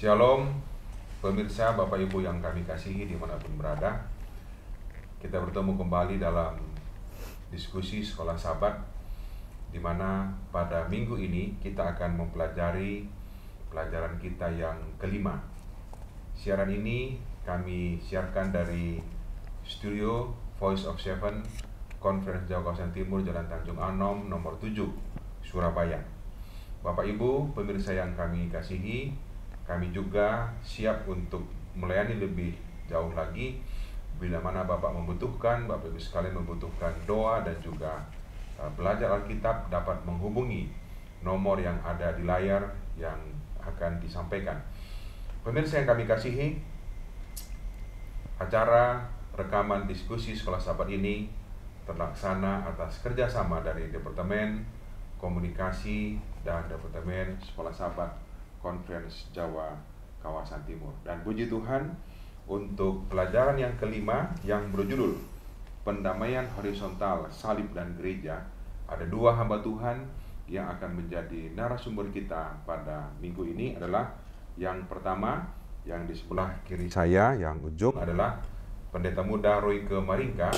Shalom, pemirsa, Bapak Ibu yang kami kasihi dimanapun berada. Kita bertemu kembali dalam diskusi Sekolah Sabat, di mana pada minggu ini kita akan mempelajari pelajaran kita yang kelima. Siaran ini kami siarkan dari studio Voice of Seven, Conference Jawa Kawasan Timur, Jalan Tanjung Anom, nomor 7, Surabaya. Bapak Ibu, pemirsa yang kami kasihi, kami juga siap untuk melayani lebih jauh lagi bila mana Bapak membutuhkan, Bapak Ibu sekalian membutuhkan doa dan juga belajar Alkitab, dapat menghubungi nomor yang ada di layar yang akan disampaikan. Pemirsa yang kami kasihi, acara rekaman diskusi Sekolah Sabat ini terlaksana atas kerjasama dari Departemen Komunikasi dan Departemen Sekolah Sabat Conference Jawa Kawasan Timur. Dan puji Tuhan, untuk pelajaran yang kelima yang berjudul Pendamaian Horizontal Salib dan Gereja, ada dua hamba Tuhan yang akan menjadi narasumber kita pada minggu ini. Adalah yang pertama, yang di sebelah kiri saya yang ujung adalah Pendeta Muda Royke Maringka.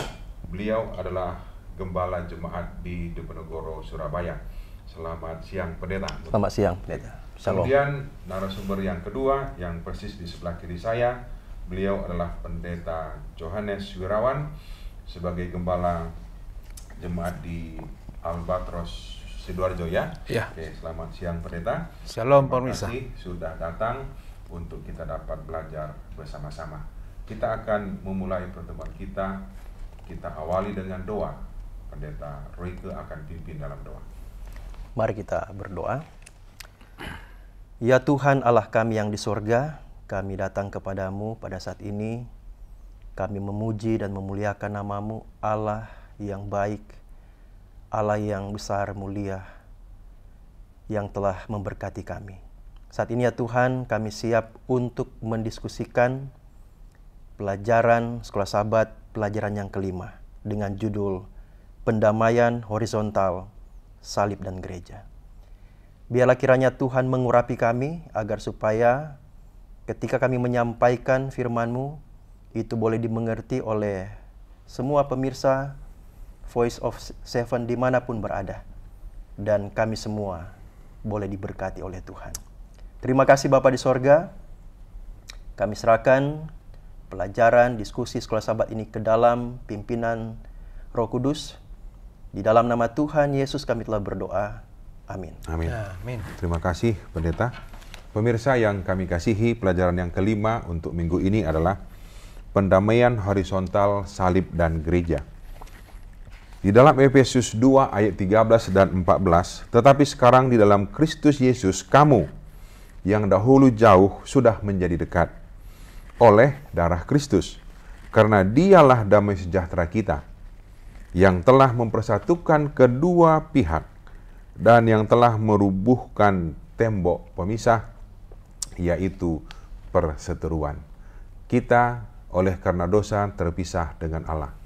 Beliau adalah Gembala Jemaat di Diponegoro, Surabaya. Selamat siang, Pendeta. Selamat siang, Pendeta. Shalom. Kemudian narasumber yang kedua yang persis di sebelah kiri saya, beliau adalah Pendeta Johannes Wirawan sebagai Gembala Jemaat di Albatros, Sidoarjo, ya? Ya. Oke, selamat siang, Pendeta. Shalom, Terima pemirsa. kasih sudah datang untuk kita dapat belajar bersama-sama. Kita akan memulai pertemuan kita. Kita awali dengan doa. Pendeta Royke akan pimpin dalam doa. Mari kita berdoa. Ya Tuhan Allah kami yang di surga, kami datang kepadamu pada saat ini. Kami memuji dan memuliakan nama-Mu, Allah yang baik, Allah yang besar mulia, yang telah memberkati kami. Saat ini ya Tuhan, kami siap untuk mendiskusikan pelajaran Sekolah Sabat, pelajaran yang kelima, dengan judul Pendamaian Horizontal, Salib dan Gereja. Biarlah kiranya Tuhan mengurapi kami, agar supaya ketika kami menyampaikan firman-Mu, itu boleh dimengerti oleh semua pemirsa Voice of Seven dimanapun berada. Dan kami semua boleh diberkati oleh Tuhan. Terima kasih Bapa di sorga. Kami serahkan pelajaran, diskusi Sekolah Sabat ini ke dalam pimpinan Roh Kudus. Di dalam nama Tuhan Yesus kami telah berdoa. Amin. Amin. Amin. Terima kasih, Pendeta. Pemirsa yang kami kasihi, pelajaran yang kelima untuk minggu ini adalah Pendamaian Horizontal Salib dan Gereja. Di dalam Efesus 2 ayat 13 dan 14, tetapi sekarang di dalam Kristus Yesus kamu yang dahulu jauh sudah menjadi dekat oleh darah Kristus, karena Dialah damai sejahtera kita, yang telah mempersatukan kedua pihak dan yang telah merubuhkan tembok pemisah, yaitu perseteruan. Kita oleh karena dosa terpisah dengan Allah,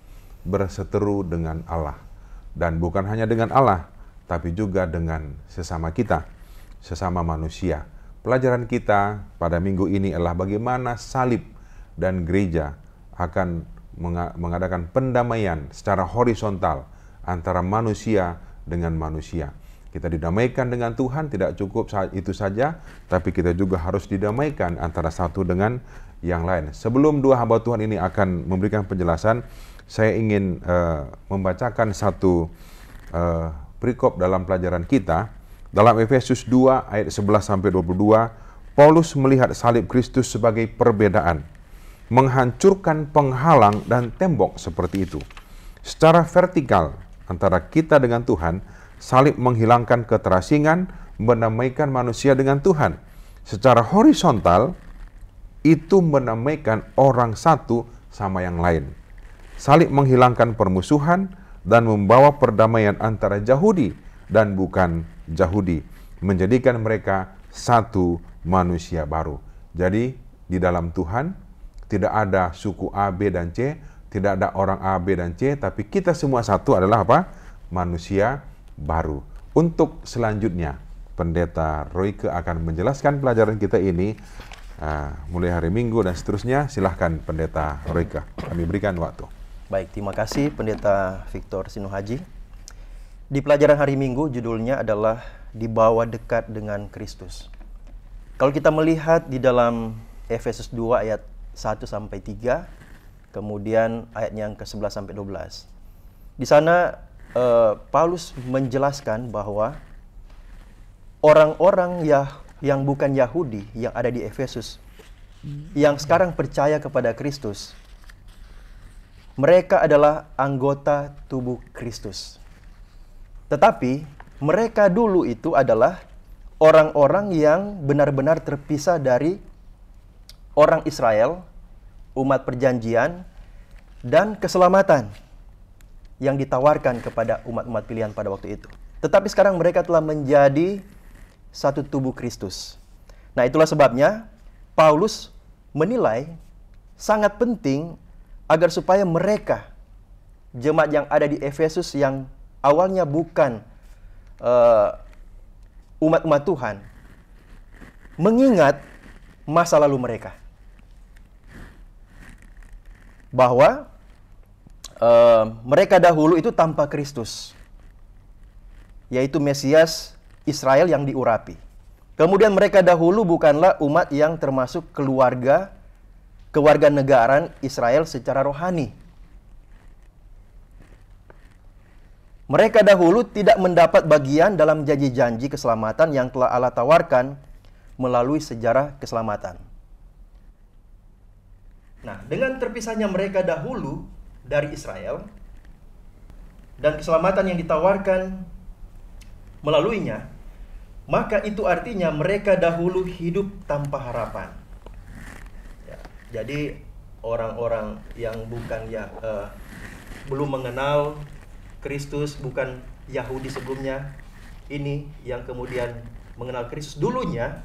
berseteru dengan Allah, dan bukan hanya dengan Allah, tapi juga dengan sesama kita, sesama manusia. Pelajaran kita pada minggu ini adalah bagaimana salib dan gereja akan mengadakan pendamaian secara horizontal antara manusia dengan manusia. Kita didamaikan dengan Tuhan, tidak cukup itu saja, tapi kita juga harus didamaikan antara satu dengan yang lain. Sebelum dua hamba Tuhan ini akan memberikan penjelasan, saya ingin membacakan satu perikop dalam pelajaran kita. Dalam Efesus 2 ayat 11-22, Paulus melihat salib Kristus sebagai perbedaan, menghancurkan penghalang dan tembok seperti itu. Secara vertikal antara kita dengan Tuhan, salib menghilangkan keterasingan, mendamaikan manusia dengan Tuhan. Secara horizontal, itu mendamaikan orang satu sama yang lain. Salib menghilangkan permusuhan dan membawa perdamaian antara Yahudi dan bukan Yahudi, menjadikan mereka satu manusia baru. Jadi, di dalam Tuhan, tidak ada suku A, B, dan C, tidak ada orang A, B, dan C, tapi kita semua satu adalah apa? Manusia baru. Untuk selanjutnya, Pendeta Royke akan menjelaskan pelajaran kita ini mulai hari Minggu dan seterusnya. Silahkan Pendeta Royka, kami berikan waktu. Baik, terima kasih Pendeta Victor Sinuhaji. Di pelajaran hari Minggu judulnya adalah dibawa dekat dengan Kristus. Kalau kita melihat di dalam Efesus 2 ayat 1 sampai 3, kemudian ayatnya yang ke-11 sampai 12. Di sana Paulus menjelaskan bahwa orang-orang yang bukan Yahudi yang ada di Efesus, yang sekarang percaya kepada Kristus, mereka adalah anggota tubuh Kristus. Tetapi mereka dulu itu adalah orang-orang yang benar-benar terpisah dari orang Israel, umat perjanjian, dan keselamatan yang ditawarkan kepada umat-umat pilihan pada waktu itu. Tetapi sekarang mereka telah menjadi satu tubuh Kristus. Nah, itulah sebabnya Paulus menilai sangat penting agar supaya mereka, jemaat yang ada di Efesus yang awalnya bukan umat-umat Tuhan, mengingat masa lalu mereka. Bahwa mereka dahulu itu tanpa Kristus, yaitu Mesias Israel yang diurapi. Kemudian mereka dahulu bukanlah umat yang termasuk kewarganegaraan Israel secara rohani. Mereka dahulu tidak mendapat bagian dalam janji-janji keselamatan yang telah Allah tawarkan melalui sejarah keselamatan. Nah, dengan terpisahnya mereka dahulu dari Israel dan keselamatan yang ditawarkan melaluinya, maka itu artinya mereka dahulu hidup tanpa harapan. Jadi orang-orang yang belum mengenal Kristus, bukan Yahudi sebelumnya, ini yang kemudian mengenal Kristus dulunya,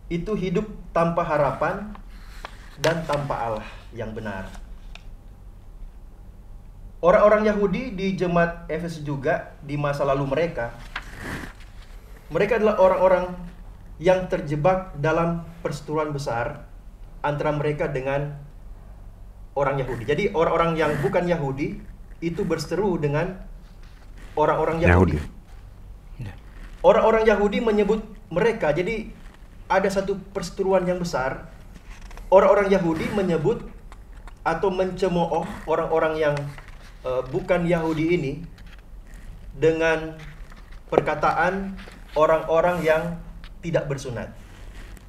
itu hidup tanpa harapan dan tanpa Allah yang benar. Orang-orang Yahudi di jemaat Efesus juga di masa lalu mereka adalah orang-orang yang terjebak dalam perseteruan besar antara mereka dengan orang Yahudi. Jadi orang-orang yang bukan Yahudi itu berseteru dengan orang-orang Yahudi. Orang-orang Yahudi menyebut mereka, jadi ada satu perseteruan yang besar. Orang-orang Yahudi menyebut atau mencemooh orang-orang yang bukan Yahudi ini dengan perkataan orang-orang yang tidak bersunat.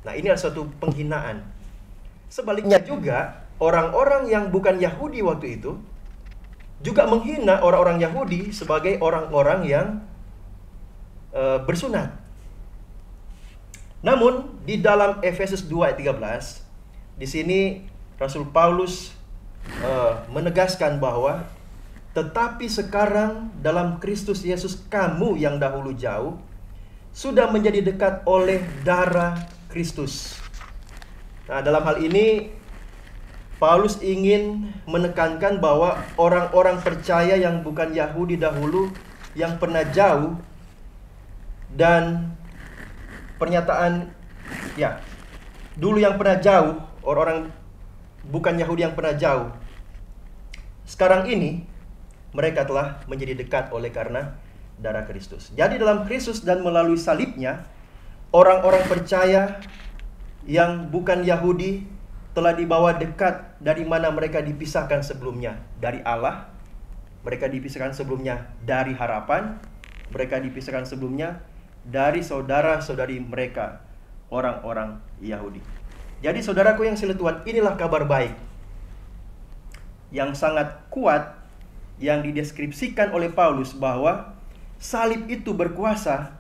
Nah, ini adalah suatu penghinaan. Sebaliknya juga, orang-orang yang bukan Yahudi waktu itu juga menghina orang-orang Yahudi sebagai orang-orang yang bersunat. Namun, di dalam Efesus 2 ayat 13, di sini Rasul Paulus menegaskan bahwa tetapi sekarang dalam Kristus Yesus kamu yang dahulu jauh sudah menjadi dekat oleh darah Kristus. Nah, dalam hal ini Paulus ingin menekankan bahwa orang-orang percaya yang bukan Yahudi dahulu, yang pernah jauh, dan pernyataan dulu yang pernah jauh, orang-orang bukan Yahudi yang pernah jauh, sekarang ini mereka telah menjadi dekat oleh karena darah Kristus. Jadi dalam Kristus dan melalui salibnya, orang-orang percaya yang bukan Yahudi telah dibawa dekat dari mana mereka dipisahkan sebelumnya dari Allah. Mereka dipisahkan sebelumnya dari harapan. Mereka dipisahkan sebelumnya dari saudara-saudari mereka, orang-orang Yahudi. Jadi saudaraku yang silet Tuhan, inilah kabar baik yang sangat kuat yang dideskripsikan oleh Paulus bahwa salib itu berkuasa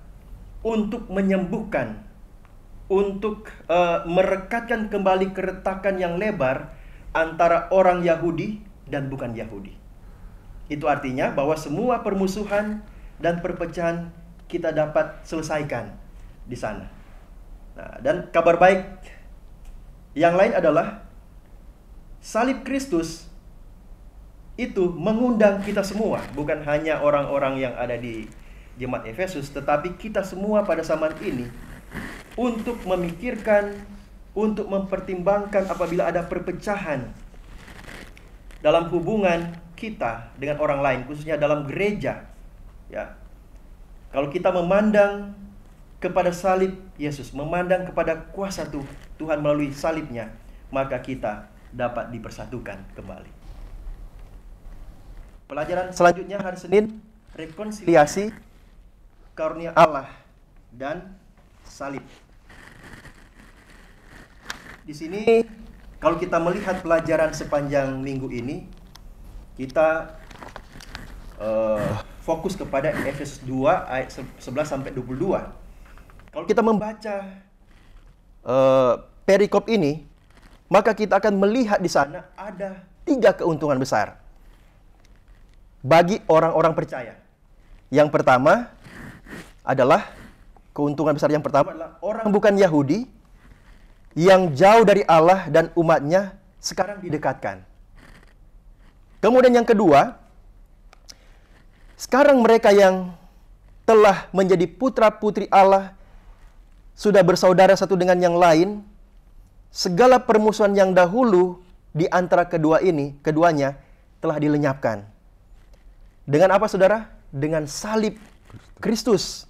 untuk menyembuhkan, untuk merekatkan kembali keretakan yang lebar antara orang Yahudi dan bukan Yahudi. Itu artinya bahwa semua permusuhan dan perpecahan kita dapat selesaikan di sana. Nah, dan kabar baik yang lain adalah salib Kristus itu mengundang kita semua, bukan hanya orang-orang yang ada di jemaat Efesus, tetapi kita semua pada zaman ini untuk memikirkan untuk mempertimbangkan apabila ada perpecahan dalam hubungan kita dengan orang lain, khususnya dalam gereja. Ya, kalau kita memandang kepada salib Yesus, memandang kepada kuasa Tuhan melalui salibnya, maka kita dapat dipersatukan kembali. Pelajaran selanjutnya hari Senin, rekonsiliasi, karunia Allah dan salib. Di sini kalau kita melihat pelajaran sepanjang minggu ini, kita fokus kepada Efesus 2 ayat 11 sampai 22. Kalau kita membaca perikop ini, maka kita akan melihat di sana ada 3 keuntungan besar bagi orang-orang percaya. Yang pertama adalah, keuntungan besar yang pertama adalah orang bukan Yahudi yang jauh dari Allah dan umatnya sekarang didekatkan. Kemudian yang kedua, sekarang mereka yang telah menjadi putra-putri Allah sudah bersaudara satu dengan yang lain. Segala permusuhan yang dahulu di antara keduanya telah dilenyapkan. Dengan apa, saudara? Dengan salib Kristus.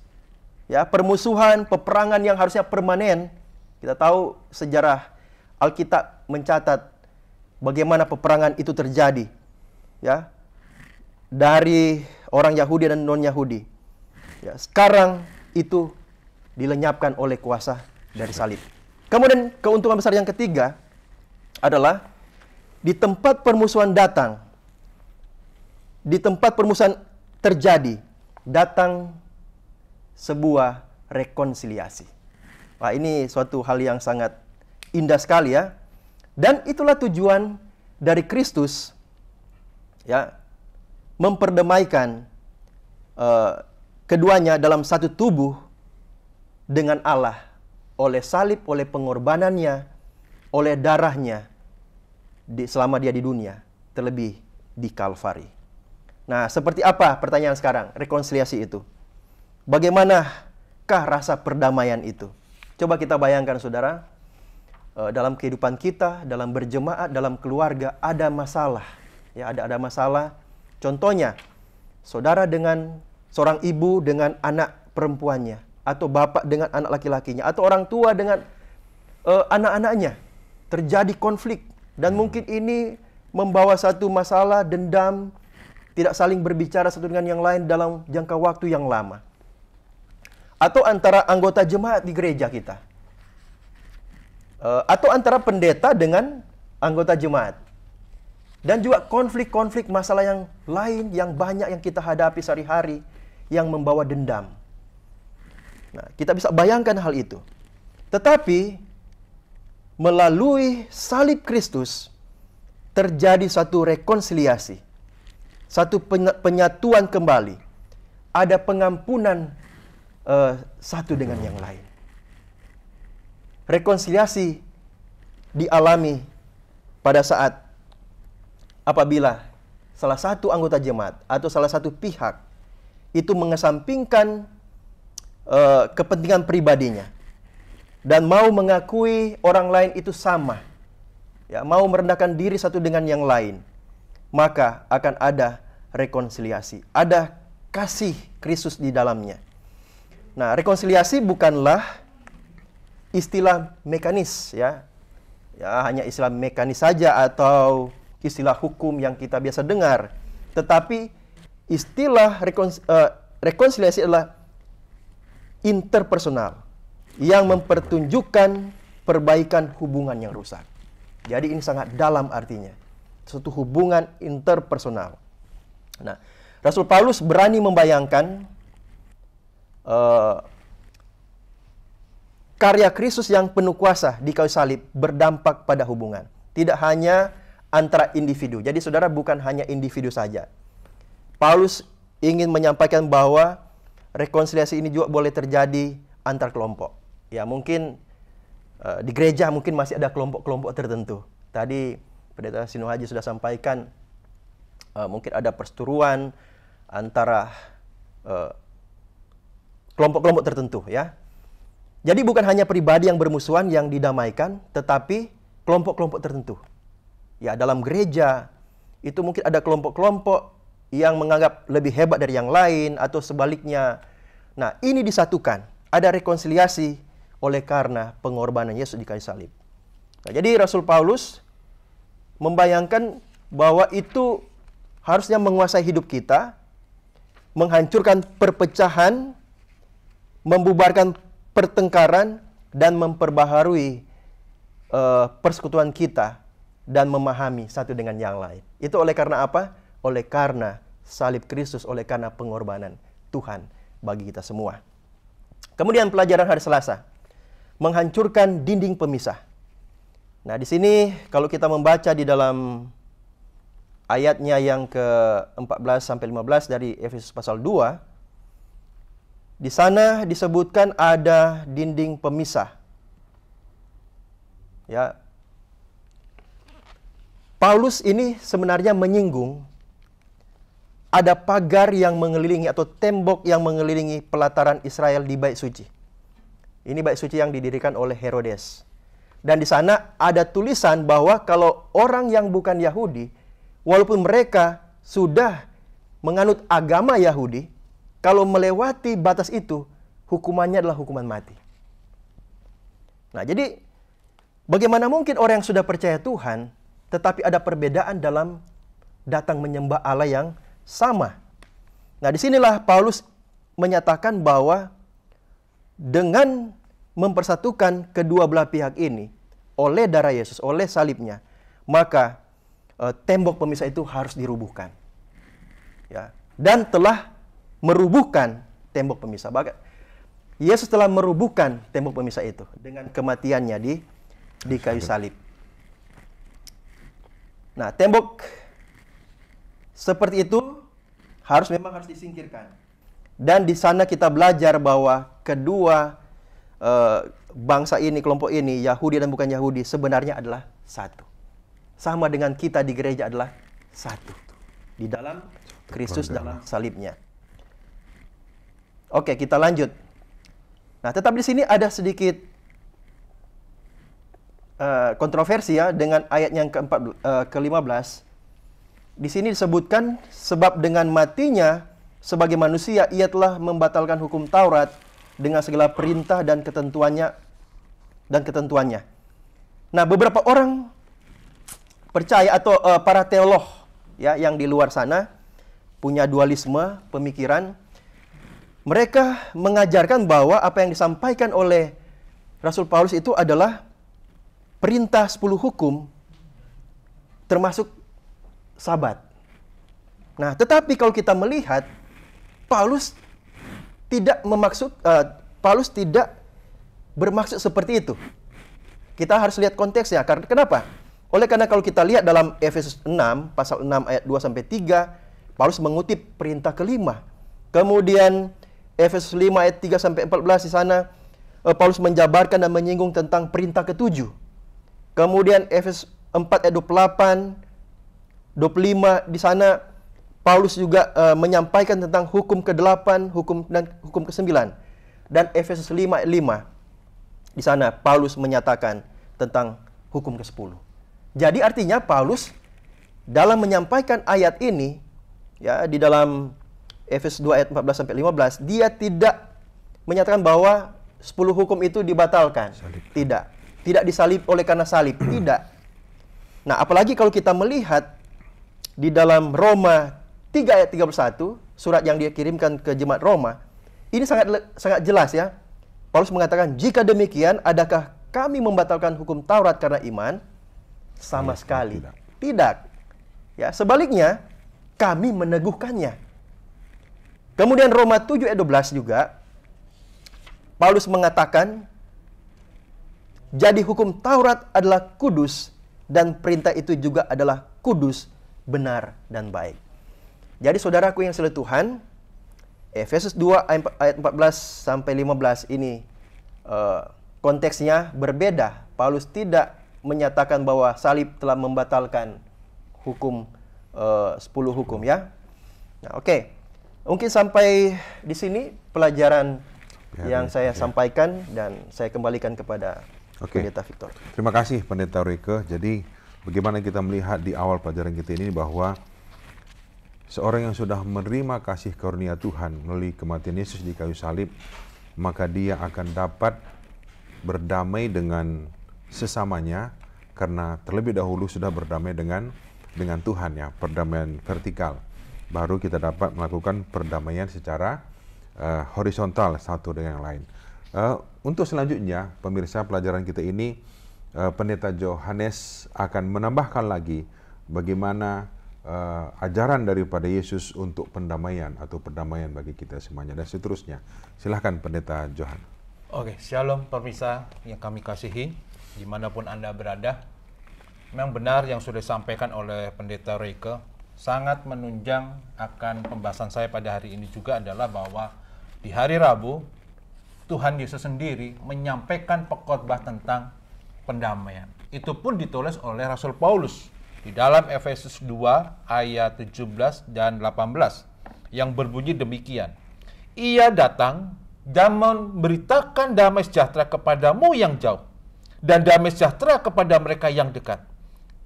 Ya, permusuhan, peperangan yang harusnya permanen. Kita tahu sejarah Alkitab mencatat bagaimana peperangan itu terjadi. Ya, dari orang Yahudi dan non-Yahudi. Ya, sekarang itu dilenyapkan oleh kuasa dari salib. Kemudian keuntungan besar yang ketiga adalah di tempat permusuhan datang, di tempat permusuhan terjadi, datang sebuah rekonsiliasi. Wah, ini suatu hal yang sangat indah sekali ya. Dan itulah tujuan dari Kristus, ya, memperdamaikan keduanya dalam satu tubuh dengan Allah oleh salib, oleh pengorbanannya, oleh darahnya selama dia di dunia, terlebih di Kalvari. Nah, seperti apa pertanyaan sekarang rekonsiliasi itu? Bagaimanakah rasa perdamaian itu? Coba kita bayangkan, saudara, dalam kehidupan kita, dalam berjemaat, dalam keluarga ada masalah. Ya, ada masalah. Contohnya, saudara dengan seorang ibu dengan anak perempuannya, atau bapak dengan anak laki-lakinya, atau orang tua dengan anak-anaknya. Terjadi konflik, dan mungkin ini membawa satu masalah, dendam, tidak saling berbicara satu dengan yang lain dalam jangka waktu yang lama. Atau antara anggota jemaat di gereja kita. Atau antara pendeta dengan anggota jemaat. Dan juga konflik-konflik masalah yang lain yang banyak yang kita hadapi sehari-hari yang membawa dendam. Nah, kita bisa bayangkan hal itu. Tetapi melalui salib Kristus terjadi satu rekonsiliasi, satu penyatuan kembali. Ada pengampunan satu dengan yang lain. Rekonsiliasi dialami pada saat apabila salah satu anggota jemaat atau salah satu pihak itu mengesampingkan kepentingan pribadinya dan mau mengakui orang lain itu sama, ya, mau merendahkan diri satu dengan yang lain, maka akan ada rekonsiliasi, ada kasih Kristus di dalamnya. Nah, rekonsiliasi bukanlah istilah mekanis, ya, hanya istilah mekanis saja atau istilah hukum yang kita biasa dengar, tetapi istilah rekonsiliasi adalah interpersonal yang mempertunjukkan perbaikan hubungan yang rusak. Jadi ini sangat dalam artinya, suatu hubungan interpersonal. Nah, Rasul Paulus berani membayangkan karya Kristus yang penuh kuasa di kayu salib berdampak pada hubungan. Tidak hanya antara individu. Jadi saudara, bukan hanya individu saja. Paulus ingin menyampaikan bahwa rekonsiliasi ini juga boleh terjadi antar kelompok. Ya, mungkin di gereja mungkin masih ada kelompok-kelompok tertentu. Tadi Pendeta Sino Haji sudah sampaikan mungkin ada perseteruan antara kelompok-kelompok tertentu, ya. Jadi bukan hanya pribadi yang bermusuhan yang didamaikan, tetapi kelompok-kelompok tertentu. Ya, dalam gereja itu mungkin ada kelompok-kelompok yang menganggap lebih hebat dari yang lain atau sebaliknya. Nah, ini disatukan. Ada rekonsiliasi oleh karena pengorbanan Yesus di kayu salib. Nah, jadi Rasul Paulus membayangkan bahwa itu harusnya menguasai hidup kita, menghancurkan perpecahan, membubarkan pertengkaran, dan memperbaharui persekutuan kita dan memahami satu dengan yang lain. Itu oleh karena apa? Oleh karena salib Kristus, oleh karena pengorbanan Tuhan bagi kita semua. Kemudian pelajaran hari Selasa, menghancurkan dinding pemisah. Nah, di sini kalau kita membaca di dalam ayatnya yang ke-14 sampai 15 dari Efesus pasal 2, di sana disebutkan ada dinding pemisah. Ya. Paulus ini sebenarnya menyinggung ada pagar yang mengelilingi atau tembok yang mengelilingi pelataran Israel di Bait Suci. Ini Bait Suci yang didirikan oleh Herodes. Dan di sana ada tulisan bahwa kalau orang yang bukan Yahudi, walaupun mereka sudah menganut agama Yahudi, kalau melewati batas itu, hukumannya adalah hukuman mati. Nah, jadi bagaimana mungkin orang yang sudah percaya Tuhan, tetapi ada perbedaan dalam datang menyembah Allah yang sama. Nah, disinilah Paulus menyatakan bahwa dengan mempersatukan kedua belah pihak ini oleh darah Yesus, oleh salibnya, maka tembok pemisah itu harus dirubuhkan. Ya, dan telah merubuhkan tembok pemisah. Bahkan Yesus telah merubuhkan tembok pemisah itu dengan kematiannya di kayu salib. Nah, tembok seperti itu memang harus disingkirkan. Dan di sana kita belajar bahwa kedua bangsa ini, kelompok ini, Yahudi dan bukan Yahudi, sebenarnya adalah satu. Sama dengan kita di gereja adalah satu. Di dalam Kristus, dalam salibnya. Oke, kita lanjut. Nah, tetapi di sini ada sedikit kontroversi ya dengan ayat yang ke-15. Di sini disebutkan sebab dengan matinya sebagai manusia ia telah membatalkan hukum Taurat dengan segala perintah dan ketentuannya. Nah, beberapa orang percaya atau para teolog ya yang di luar sana punya dualisme pemikiran. Mereka mengajarkan bahwa apa yang disampaikan oleh Rasul Paulus itu adalah perintah 10 hukum termasuk Sabat. Nah, tetapi kalau kita melihat Paulus tidak bermaksud seperti itu. Kita harus lihat konteksnya. Kenapa? Oleh karena kalau kita lihat dalam Efesus 6 pasal 6 ayat 2 sampai 3, Paulus mengutip perintah kelima. Kemudian Efesus 5 ayat 3 sampai 14 di sana Paulus menjabarkan dan menyinggung tentang perintah ke-7. Kemudian Efesus 4 ayat 28 25 di sana Paulus juga menyampaikan tentang hukum ke-8, hukum ke-9. Dan Efesus 5 ayat 5 di sana Paulus menyatakan tentang hukum ke-10. Jadi artinya Paulus dalam menyampaikan ayat ini ya di dalam Efesus 2 ayat 14 sampai 15 dia tidak menyatakan bahwa 10 hukum itu dibatalkan. Tidak disalib oleh karena salib, tidak. Nah, apalagi kalau kita melihat di dalam Roma 3 ayat 31, surat yang dia kirimkan ke jemaat Roma, ini sangat jelas ya. Paulus mengatakan, jika demikian, adakah kami membatalkan hukum Taurat karena iman? Sama sekali. Tidak. Ya, sebaliknya, kami meneguhkannya. Kemudian Roma 7 ayat 12 juga, Paulus mengatakan, jadi hukum Taurat adalah kudus, dan perintah itu juga adalah kudus, benar dan baik. Jadi saudaraku yang selalu Tuhan, Efesus 2 ayat 14 sampai 15 ini konteksnya berbeda. Paulus tidak menyatakan bahwa salib telah membatalkan hukum 10 hukum ya. Nah, oke. Mungkin sampai di sini pelajaran yang saya sampaikan dan saya kembalikan kepada Pendeta Victor. Terima kasih Pendeta Royke. Jadi bagaimana kita melihat di awal pelajaran kita ini bahwa seorang yang sudah menerima kasih karunia Tuhan melalui kematian Yesus di kayu salib, maka dia akan dapat berdamai dengan sesamanya karena terlebih dahulu sudah berdamai dengan Tuhan, ya, perdamaian vertikal. Baru kita dapat melakukan perdamaian secara horizontal satu dengan yang lain. Untuk selanjutnya, pemirsa, pelajaran kita ini Pendeta Johannes akan menambahkan lagi bagaimana ajaran daripada Yesus untuk pendamaian atau perdamaian bagi kita semuanya dan seterusnya. Silahkan Pendeta Johan. Oke, shalom pemirsa yang kami kasihi, dimanapun Anda berada. Memang benar yang sudah disampaikan oleh Pendeta Royke, sangat menunjang akan pembahasan saya pada hari ini juga adalah bahwa di hari Rabu, Tuhan Yesus sendiri menyampaikan pengkhotbah tentang pendamaian. Itu pun ditulis oleh Rasul Paulus di dalam Efesus 2 ayat 17 dan 18 yang berbunyi demikian. Ia datang dan memberitakan damai sejahtera kepadamu yang jauh dan damai sejahtera kepada mereka yang dekat.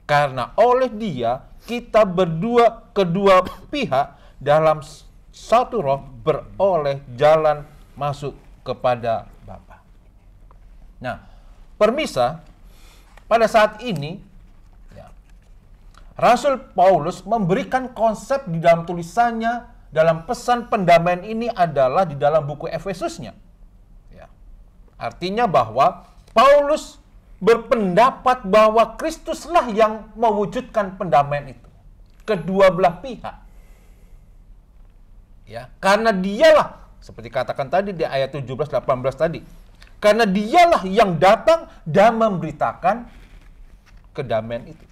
Karena oleh Dia kita kedua pihak dalam satu roh beroleh jalan masuk kepada Bapa. Nah, permisa, pada saat ini ya, Rasul Paulus memberikan konsep di dalam tulisannya dalam pesan pendamaian ini adalah di dalam buku Efesusnya. Ya. Artinya bahwa Paulus berpendapat bahwa Kristuslah yang mewujudkan pendamaian itu. Kedua belah pihak. Ya, karena dialah, seperti katakan tadi di ayat 17-18 tadi, karena dialah yang datang dan memberitakan kedamaian itu.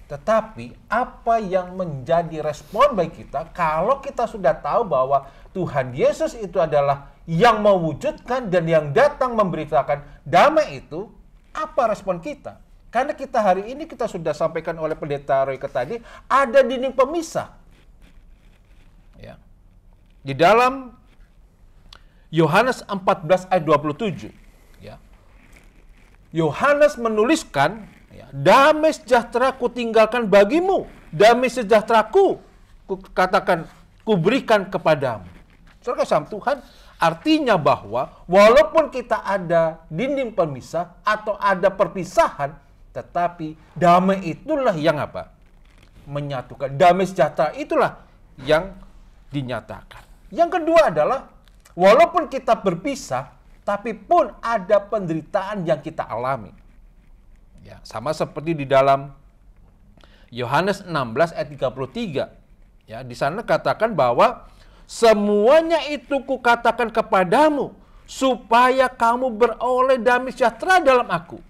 Tetapi apa yang menjadi respon bagi kita kalau kita sudah tahu bahwa Tuhan Yesus itu adalah yang mewujudkan dan yang datang memberitakan damai itu, apa respon kita? Karena kita hari ini kita sudah sampaikan oleh Pendeta Royke tadi, ada dinding pemisah. Ya. Di dalam Yohanes 14 ayat 27, ya, Yohanes menuliskan, ya, damai sejahtera ku tinggalkan bagimu, damai sejahteraku ku berikan kepadamu. Saudara sama Tuhan, artinya bahwa walaupun kita ada dinding pemisah atau ada perpisahan, tetapi damai itulah yang apa? Menyatukan. Damai sejahtera itulah yang dinyatakan. Yang kedua adalah walaupun kita berpisah, tapi pun ada penderitaan yang kita alami. Ya, sama seperti di dalam Yohanes 16 ayat 33. Ya, di sana katakan bahwa semuanya itu kukatakan kepadamu supaya kamu beroleh damai sejahtera dalam aku.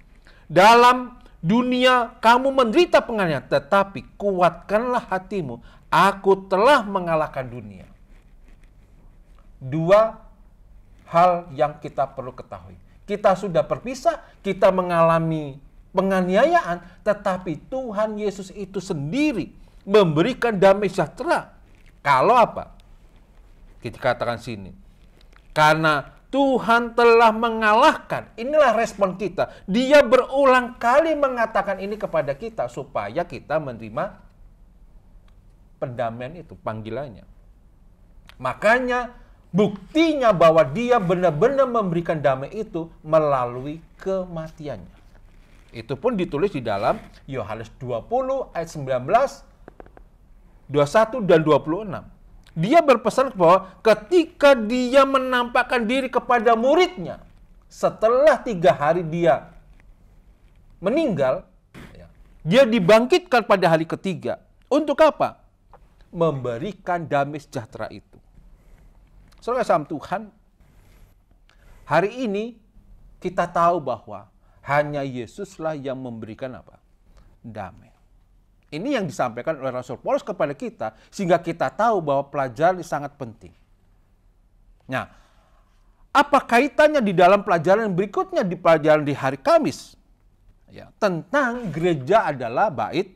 Dalam dunia kamu menderita penganiayaan, tetapi kuatkanlah hatimu. Aku telah mengalahkan dunia. Dua hal yang kita perlu ketahui. Kita sudah berpisah, kita mengalami penganiayaan, tetapi Tuhan Yesus itu sendiri memberikan damai sejahtera. Kalau apa? Kita katakan sini. Karena Tuhan telah mengalahkan. Inilah respon kita. Dia berulang kali mengatakan ini kepada kita supaya kita menerima pendamaian itu, panggilannya. Makanya buktinya bahwa dia benar-benar memberikan damai itu melalui kematiannya. Itu pun ditulis di dalam Yohanes 20 ayat 19, 21 dan 26. Dia berpesan bahwa ketika dia menampakkan diri kepada muridnya, setelah 3 hari dia meninggal, dia dibangkitkan pada hari ketiga. Untuk apa? Memberikan damai sejahtera itu. Saudara sama Tuhan, hari ini kita tahu bahwa hanya Yesuslah yang memberikan apa? Damai. Ini yang disampaikan oleh Rasul Paulus kepada kita, sehingga kita tahu bahwa pelajaran ini sangat penting. Nah, apa kaitannya di dalam pelajaran berikutnya, di pelajaran di hari Kamis? Ya, tentang gereja adalah bait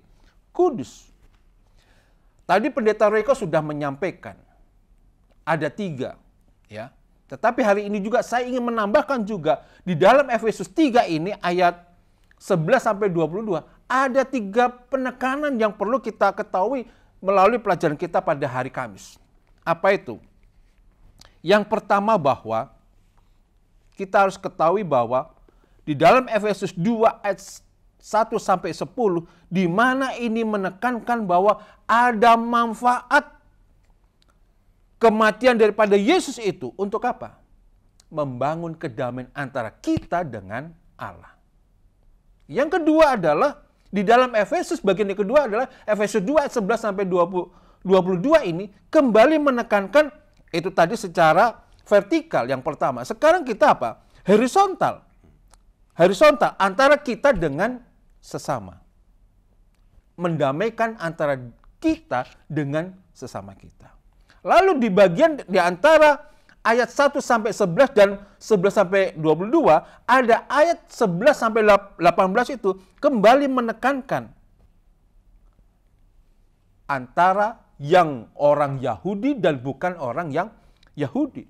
kudus. Tadi Pendeta Royke sudah menyampaikan, ada 3 ya, Tetapi hari ini juga saya ingin menambahkan juga di dalam Efesus 3 ini ayat 11 sampai 22 ada 3 penekanan yang perlu kita ketahui melalui pelajaran kita pada hari Kamis. Apa itu? Yang pertama bahwa kita harus ketahui bahwa di dalam Efesus 2 ayat 1 sampai 10 di mana ini menekankan bahwa ada manfaat kematian daripada Yesus itu untuk apa? Membangun kedamaian antara kita dengan Allah. Yang kedua adalah di dalam Efesus bagian yang kedua adalah Efesus 2 ayat 11 sampai 22 ini kembali menekankan itu tadi secara vertikal yang pertama. Sekarang kita apa? Horizontal. Horizontal antara kita dengan sesama. Mendamaikan antara kita dengan sesama kita. Lalu di bagian di antara ayat 1 sampai 11 dan 11 sampai 22 ada ayat 11 sampai 18 itu kembali menekankan antara yang orang Yahudi dan bukan orang yang Yahudi.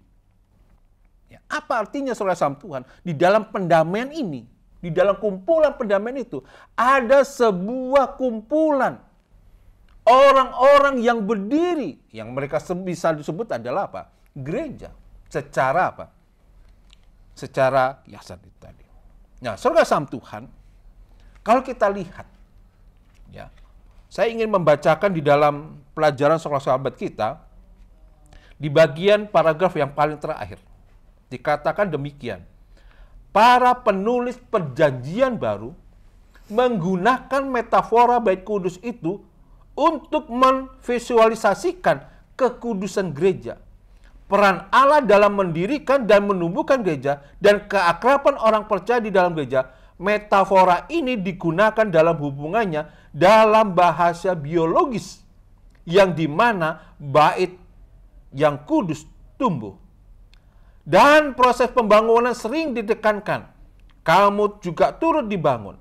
Ya, apa artinya saudara sama Tuhan? Di dalam pendamaian ini, di dalam kumpulan pendamaian itu ada sebuah kumpulan orang-orang yang berdiri, yang mereka bisa disebut adalah apa? Gereja. Secara apa? Secara yasat itu tadi. Nah, saudara sama Tuhan, kalau kita lihat, ya, saya ingin membacakan di dalam pelajaran sahabat kita, di bagian paragraf yang paling terakhir, dikatakan demikian. Para penulis perjanjian baru menggunakan metafora bait kudus itu untuk memvisualisasikan kekudusan gereja, peran Allah dalam mendirikan dan menumbuhkan gereja, dan keakraban orang percaya di dalam gereja. Metafora ini digunakan dalam hubungannya dalam bahasa biologis, yang dimana bait yang kudus tumbuh. Dan proses pembangunan sering ditekankan. Kamu juga turut dibangun.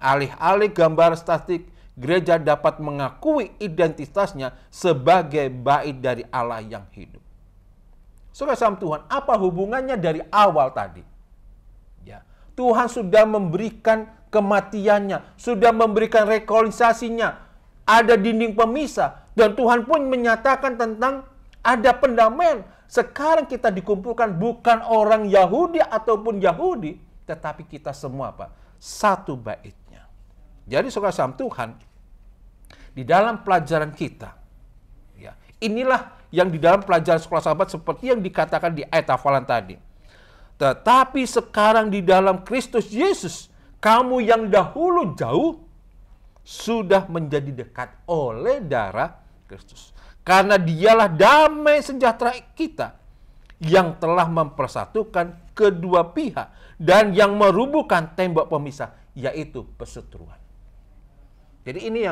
Alih-alih gambar statik, gereja dapat mengakui identitasnya sebagai bait dari Allah yang hidup. Saudara sama Tuhan, apa hubungannya dari awal tadi? Ya, Tuhan sudah memberikan kematiannya, sudah memberikan rekonsiliasinya, ada dinding pemisah, dan Tuhan pun menyatakan tentang ada pendamaian. Sekarang kita dikumpulkan bukan orang Yahudi ataupun Yahudi, tetapi kita semua apa? Satu baitnya. Jadi saudara sama Tuhan, di dalam pelajaran kita, ya, inilah yang di dalam pelajaran sekolah sahabat seperti yang dikatakan di ayat hafalan tadi. Tetapi sekarang di dalam Kristus Yesus, kamu yang dahulu jauh, sudah menjadi dekat oleh darah Kristus. Karena dialah damai sejahtera kita, yang telah mempersatukan kedua pihak, dan yang merubuhkan tembok pemisah, yaitu perseteruan. Jadi ini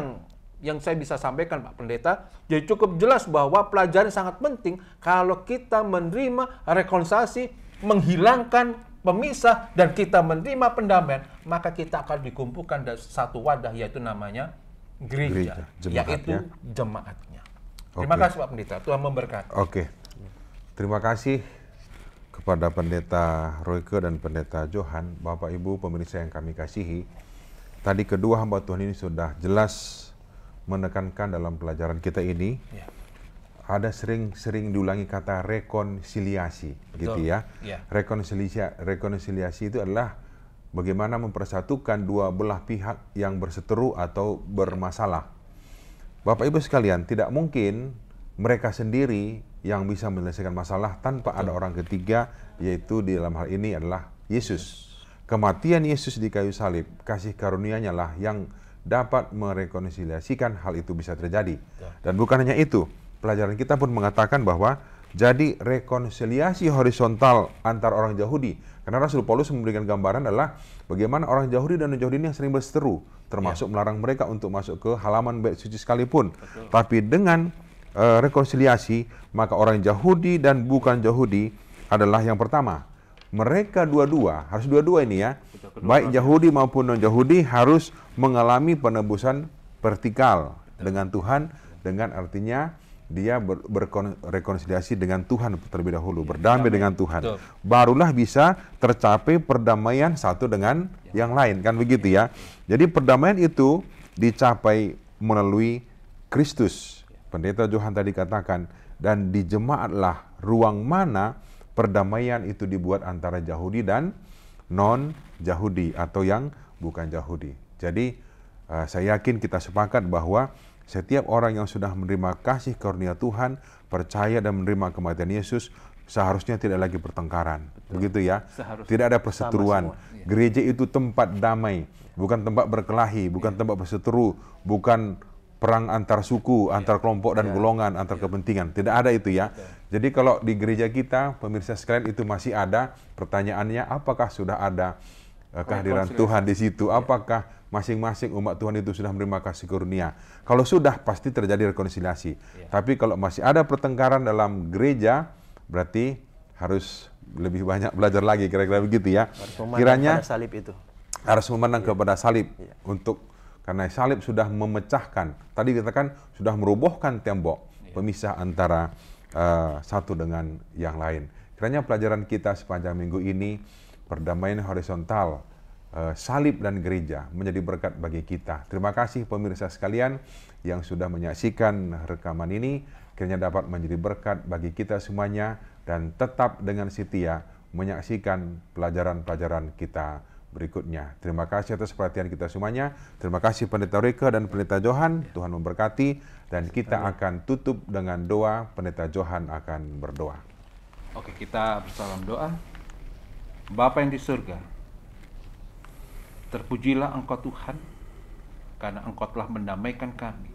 yang saya bisa sampaikan Pak Pendeta. Jadi cukup jelas bahwa pelajaran sangat penting kalau kita menerima rekonsiliasi, menghilangkan pemisah, dan kita menerima pendamaian, maka kita akan dikumpulkan dari satu wadah, yaitu namanya gereja yaitu jemaatnya. Terima kasih Pak Pendeta, Tuhan memberkati. Oke. Terima kasih kepada Pendeta Royke dan Pendeta Johan, Bapak Ibu pemirsa yang kami kasihi. Tadi kedua hamba Tuhan ini sudah jelas menekankan dalam pelajaran kita ini, ya, ada sering diulangi kata rekonsiliasi. Betul. Gitu ya. Ya. Rekonsiliasi itu adalah bagaimana mempersatukan dua belah pihak yang berseteru atau bermasalah. Bapak Ibu sekalian, tidak mungkin mereka sendiri yang bisa menyelesaikan masalah tanpa ada orang ketiga, yaitu di dalam hal ini adalah Yesus. Kematian Yesus di kayu salib, kasih karunia-Nya lah yang dapat merekonsiliasikan hal itu bisa terjadi. Dan bukan hanya itu, pelajaran kita pun mengatakan bahwa jadi rekonsiliasi horizontal antar orang Yahudi. Karena Rasul Paulus memberikan gambaran adalah bagaimana orang Yahudi dan non-Yahudi ini yang sering berseteru, termasuk melarang mereka untuk masuk ke halaman bait suci sekalipun. Betul. Tapi dengan rekonsiliasi, maka orang Yahudi dan bukan Yahudi adalah yang pertama. Mereka harus dua-dua ini ya, baik Yahudi maupun non-Yahudi harus mengalami penebusan vertikal dengan Tuhan, dengan artinya dia berrekonsiliasi dengan Tuhan terlebih dahulu, berdamai dengan Tuhan. Betul. Barulah bisa tercapai perdamaian satu dengan yang lain, kan begitu ya. Jadi perdamaian itu dicapai melalui Kristus. Pendeta Johan tadi katakan, dan di jemaatlah ruang mana perdamaian itu dibuat antara Yahudi dan non-Yahudi atau yang bukan Yahudi. Jadi saya yakin kita sepakat bahwa setiap orang yang sudah menerima kasih karunia Tuhan, percaya dan menerima kematian Yesus, seharusnya tidak lagi pertengkaran. Begitu ya. Tidak ada perseteruan. Gereja itu tempat damai, bukan tempat berkelahi, bukan tempat berseteru, bukan perang antar suku, antar kelompok dan golongan, antar kepentingan. Tidak ada itu ya. Jadi kalau di gereja kita, pemirsa sekalian, itu masih ada. Pertanyaannya, apakah sudah ada kehadiran Tuhan di situ? Apakah masing-masing umat Tuhan itu sudah menerima kasih karunia? Kalau sudah, pasti terjadi rekonsiliasi. Tapi kalau masih ada pertengkaran dalam gereja, berarti harus lebih banyak belajar lagi, kira-kira begitu ya. Kiranya pada salib itu harus memandang kepada salib untuk, karena salib sudah memecahkan, tadi dikatakan sudah merobohkan tembok pemisah antara satu dengan yang lain. Kiranya pelajaran kita sepanjang minggu ini, perdamaian horizontal, salib dan gereja menjadi berkat bagi kita. Terima kasih pemirsa sekalian yang sudah menyaksikan rekaman ini, kiranya dapat menjadi berkat bagi kita semuanya dan tetap dengan setia menyaksikan pelajaran-pelajaran kita berikutnya. Terima kasih atas perhatian kita semuanya. Terima kasih Pendeta Reka dan Pendeta Johan. Tuhan memberkati, dan kita akan tutup dengan doa. Pendeta Johan akan berdoa. Oke, kita bersama doa. Bapa yang di surga, terpujilah Engkau Tuhan, karena Engkau telah mendamaikan kami.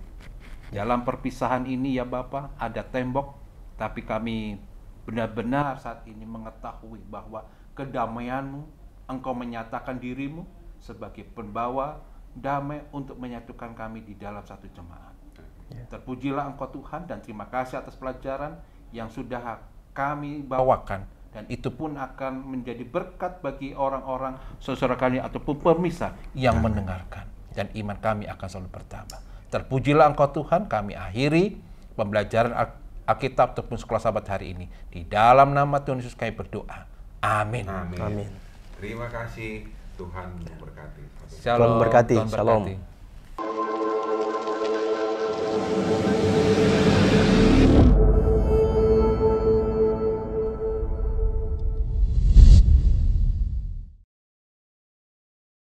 Dalam perpisahan ini ya Bapa, ada tembok, tapi kami benar-benar saat ini mengetahui bahwa kedamaian-Mu, Engkau menyatakan diri-Mu sebagai pembawa damai untuk menyatukan kami di dalam satu jemaat. Terpujilah Engkau Tuhan, dan terima kasih atas pelajaran yang sudah kami bawakan. Dan itu pun akan menjadi berkat bagi orang-orang saudara kami ataupun pemirsa yang mendengarkan. Dan iman kami akan selalu bertambah. Terpujilah Engkau Tuhan, kami akhiri pembelajaran Alkitab ataupun sekolah sahabat hari ini. Di dalam nama Tuhan Yesus kami berdoa. Amin. Amin. Amin. Terima kasih, Tuhan memberkati. Tuhan memberkati. Tuhan berkati. Shalom.